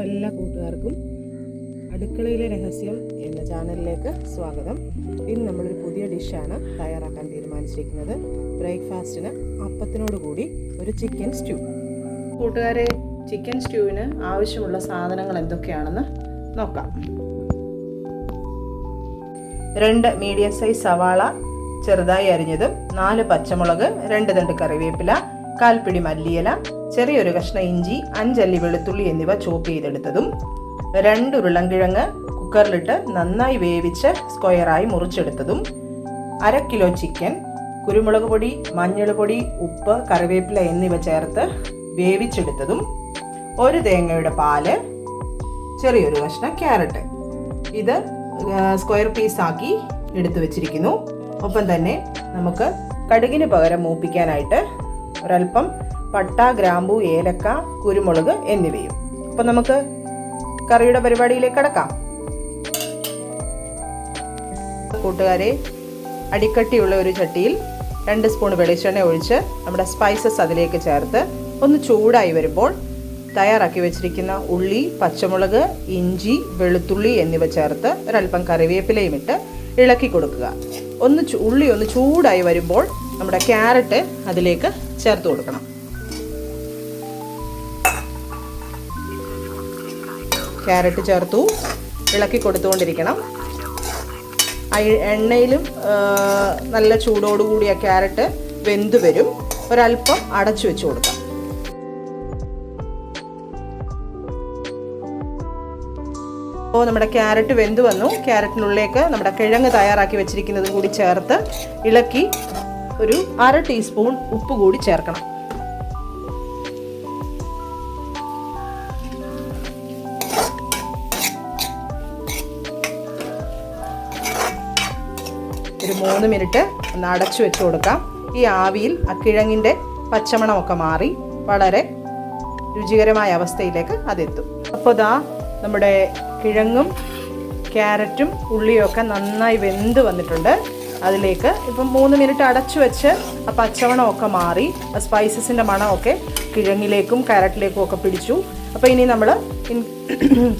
എല്ലാ കൂട്ടുകാർക്കും അടുക്കളയിലെ രഹസ്യം എന്ന ചാനലിലേക്ക് സ്വാഗതം. ഇന്ന് നമ്മളൊരു പുതിയ ഡിഷാണ് തയ്യാറാക്കാൻ തീരുമാനിച്ചിരിക്കുന്നത്. ബ്രേക്ക്ഫാസ്റ്റിന് അപ്പത്തിനോട് കൂടി ഒരു ചിക്കൻ സ്റ്റ്യൂ. കൂട്ടുകാരെ, ചിക്കൻ സ്റ്റ്യൂവിന് ആവശ്യമുള്ള സാധനങ്ങൾ എന്തൊക്കെയാണെന്ന് നോക്കാം. 2 മീഡിയം സൈസ് സവാള ചെറുതായി അരിഞ്ഞതും, 4 പച്ചമുളക്, 2 തണ്ട് കറിവേപ്പില, 1/4 പിടി മല്ലിയില, ചെറിയൊരു കഷ്ണം ഇഞ്ചി, 5 അല്ലി വെളുത്തുള്ളി എന്നിവ ചോപ്പ് ചെയ്തെടുത്തതും, 2 ഉരുളൻകിഴങ്ങ് കുക്കറിലിട്ട് നന്നായി വേവിച്ച് സ്ക്വയറായി മുറിച്ചെടുത്തതും, 1/2 കിലോ ചിക്കൻ, കുരുമുളക് പൊടി, മഞ്ഞൾ പൊടി, ഉപ്പ്, കറിവേപ്പില എന്നിവ ചേർത്ത് വേവിച്ചെടുത്തതും, 1 തേങ്ങയുടെ പാല്, ചെറിയൊരു കഷ്ണം ക്യാരറ്റ്. ഇത് സ്ക്വയർ പീസാക്കി എടുത്തു വെച്ചിരിക്കുന്നു. ഒപ്പം തന്നെ നമുക്ക് കടുകിന് പകരം മൂപ്പിക്കാനായിട്ട് ഒരൽപ്പം പട്ട, ഗ്രാമ്പൂ, ഏലക്ക, കുരുമുളക് എന്നിവയും. അപ്പം നമുക്ക് കറിയുടെ പരിപാടിയിലേക്ക് കടക്കാം. കൂട്ടുകാരെ, അടിക്കട്ടിയുള്ള ഒരു ചട്ടിയിൽ 2 സ്പൂൺ വെളിച്ചെണ്ണ ഒഴിച്ച് നമ്മുടെ സ്പൈസസ് അതിലേക്ക് ചേർത്ത് ഒന്ന് ചൂടായി വരുമ്പോൾ തയ്യാറാക്കി വെച്ചിരിക്കുന്ന ഉള്ളി, പച്ചമുളക്, ഇഞ്ചി, വെളുത്തുള്ളി എന്നിവ ചേർത്ത് ഒരൽപ്പം കറിവേപ്പിലയും ഇട്ട് ഇളക്കി കൊടുക്കുക. ഉള്ളി ഒന്ന് ചൂടായി വരുമ്പോൾ നമ്മുടെ ക്യാരറ്റ് അതിലേക്ക് ചേർത്ത് കൊടുക്കണം. ക്യാരറ്റ് ചേർത്തു ഇളക്കി കൊടുത്തുകൊണ്ടിരിക്കണം. എണ്ണയിലും നല്ല ചൂടോടുകൂടി ആ ക്യാരറ്റ് വെന്ത് വരും. ഒരൽപ്പം അടച്ചു വെച്ച് കൊടുക്കാം. അപ്പോൾ നമ്മുടെ ക്യാരറ്റ് വെന്ത് വന്നു. ക്യാരറ്റിനുള്ളിലേക്ക് നമ്മുടെ കിഴങ്ങ് തയ്യാറാക്കി വെച്ചിരിക്കുന്നതും കൂടി ചേർത്ത് ഇളക്കി ഒരു 1/2 ടീസ്പൂൺ ഉപ്പ് കൂടി ചേർക്കണം. ഒരു 3 മിനിറ്റ് ഒന്ന് അടച്ചു വെച്ച് കൊടുക്കാം. ഈ ആവിയിൽ ആ കിഴങ്ങിൻ്റെ പച്ചമണമൊക്കെ മാറി വളരെ രുചികരമായ അവസ്ഥയിലേക്ക് അതെത്തും. അപ്പോൾ നമ്മുടെ കിഴങ്ങും ക്യാരറ്റും ഉള്ളിയും ഒക്കെ നന്നായി വെന്ത് വന്നിട്ടുണ്ട്. അതിലേക്ക് ഇപ്പം 3 മിനിറ്റ് അടച്ചു വെച്ച് ആ പച്ചമണമൊക്കെ മാറി ആ സ്പൈസസിൻ്റെ മണമൊക്കെ കിഴങ്ങിലേക്കും ക്യാരറ്റിലേക്കും ഒക്കെ പിടിച്ചു. അപ്പോൾ ഇനി നമ്മൾ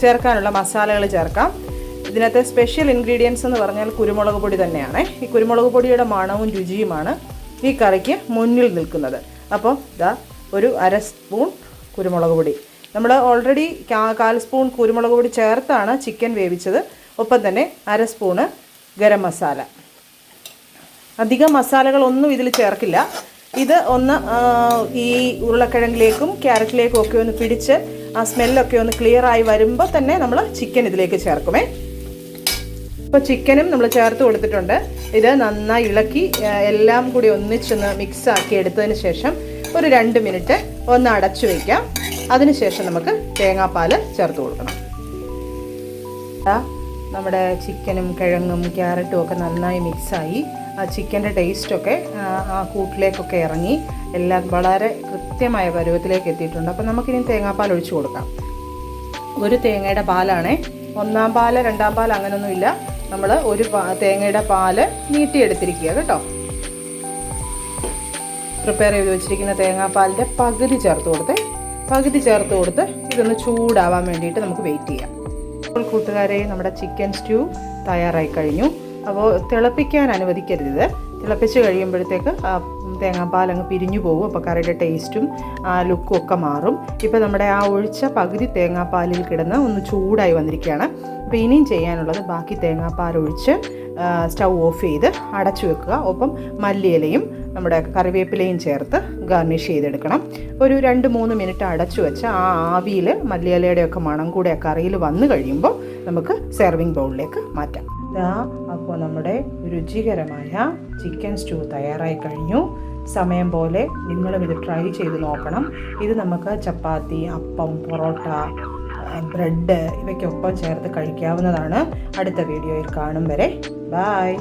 ചേർക്കാനുള്ള മസാലകൾ ചേർക്കാം. ഇതിനകത്തെ സ്പെഷ്യൽ ഇൻഗ്രീഡിയൻസ് എന്ന് പറഞ്ഞാൽ കുരുമുളക് പൊടി തന്നെയാണ്. ഈ കുരുമുളക് പൊടിയുടെ മണവും രുചിയുമാണ് ഈ കറിക്ക് മുന്നിൽ നിൽക്കുന്നത്. അപ്പോൾ ഒരു 1/2 സ്പൂൺ കുരുമുളക് പൊടി. നമ്മൾ ഓൾറെഡി 1/4 സ്പൂൺ കുരുമുളക് പൊടി ചേർത്താണ് ചിക്കൻ വേവിച്ചത്. ഒപ്പം തന്നെ 1/2 സ്പൂണ് ഗരം മസാല. അധികം മസാലകളൊന്നും ഇതിൽ ചേർക്കില്ല. ഇത് ഒന്ന് ഈ ഉരുളക്കിഴങ്ങിലേക്കും ക്യാരറ്റിലേക്കും ഒക്കെ ഒന്ന് പിടിച്ച് ആ സ്മെല്ലൊക്കെ ഒന്ന് ക്ലിയറായി വരുമ്പോൾ തന്നെ നമ്മൾ ചിക്കൻ ഇതിലേക്ക് ചേർക്കുമേ. ഇപ്പോൾ ചിക്കനും നമ്മൾ ചേർത്ത് കൊടുത്തിട്ടുണ്ട്. ഇത് നന്നായി ഇളക്കി എല്ലാം കൂടി ഒന്നിച്ചൊന്ന് മിക്സാക്കി എടുത്തതിന് ശേഷം ഒരു 2 മിനിറ്റ് ഒന്ന് അടച്ചു വയ്ക്കാം. അതിനുശേഷം നമുക്ക് തേങ്ങാപ്പാൽ ചേർത്ത് കൊടുക്കണം. നമ്മുടെ ചിക്കനും കിഴങ്ങും ക്യാരറ്റും ഒക്കെ നന്നായി മിക്സായി ആ ചിക്കൻ്റെ ടേസ്റ്റൊക്കെ ആ കൂട്ടിലേക്കൊക്കെ ഇറങ്ങി എല്ലാം വളരെ കൃത്യമായ പരുവത്തിലേക്ക് എത്തിയിട്ടുണ്ട്. അപ്പോൾ നമുക്കിനി തേങ്ങാപ്പാൽ ഒഴിച്ചു കൊടുക്കാം. ഒരു തേങ്ങയുടെ പാലാണ്. 1-ാം പാല് 2-ാം പാൽ അങ്ങനെയൊന്നുമില്ല. നമ്മൾ ഒരു തേങ്ങയുടെ പാല് നീട്ടിയെടുത്തിരിക്കുക കേട്ടോ. പ്രിപ്പയർ ചെയ്ത് വെച്ചിരിക്കുന്ന തേങ്ങാപ്പാലിൻ്റെ പകുതി ചേർത്ത് കൊടുത്ത് ഇതൊന്ന് ചൂടാവാൻ വേണ്ടിയിട്ട് നമുക്ക് വെയിറ്റ് ചെയ്യാം. അപ്പോൾ കൂട്ടുകാരെ, നമ്മുടെ ചിക്കൻ സ്റ്റ്യൂ തയ്യാറായി കഴിഞ്ഞു. അപ്പോൾ തിളപ്പിക്കാൻ അനുവദിക്കരുത്. തിളപ്പിച്ച് കഴിയുമ്പോഴത്തേക്ക് തേങ്ങാപ്പാൽ അങ്ങ് പിരിഞ്ഞു പോകും. അപ്പോൾ കറിയുടെ ടേസ്റ്റും ലുക്കും ഒക്കെ മാറും. ഇപ്പോൾ നമ്മുടെ ആ ഒഴിച്ച പകുതി തേങ്ങാപ്പാലിൽ കിടന്ന് ഒന്ന് ചൂടായി വന്നിരിക്കുകയാണ്. അപ്പോൾ ഇനിയും ചെയ്യാനുള്ളത് ബാക്കി തേങ്ങാപ്പാൽ ഒഴിച്ച് സ്റ്റൗ ഓഫ് ചെയ്ത് അടച്ചു വെക്കുക. ഒപ്പം മല്ലിയിലയും നമ്മുടെ കറിവേപ്പിലയും ചേർത്ത് ഗാർണിഷ് ചെയ്തെടുക്കണം. ഒരു 2-3 മിനിറ്റ് അടച്ചു വെച്ച് ആ ആവിയിൽ മല്ലിയിലയുടെയൊക്കെ മണം കൂടെ ആ കറിയിൽ വന്നു കഴിയുമ്പോൾ നമുക്ക് സെർവിങ് ബൗളിലേക്ക് മാറ്റാം. അപ്പോൾ നമ്മുടെ രുചികരമായ ചിക്കൻ സ്റ്റ്യൂ തയ്യാറായി കഴിഞ്ഞു. സമയം പോലെ നിങ്ങളും ഇത് ട്രൈ ചെയ്ത് നോക്കണം. ഇത് നമുക്ക് ചപ്പാത്തി, അപ്പം, പൊറോട്ട, ബ്രെഡ് ഇവയ്ക്കൊപ്പം ചേർത്ത് കഴിക്കാവുന്നതാണ്. അടുത്ത വീഡിയോയിൽ കാണും വരെ ബൈ.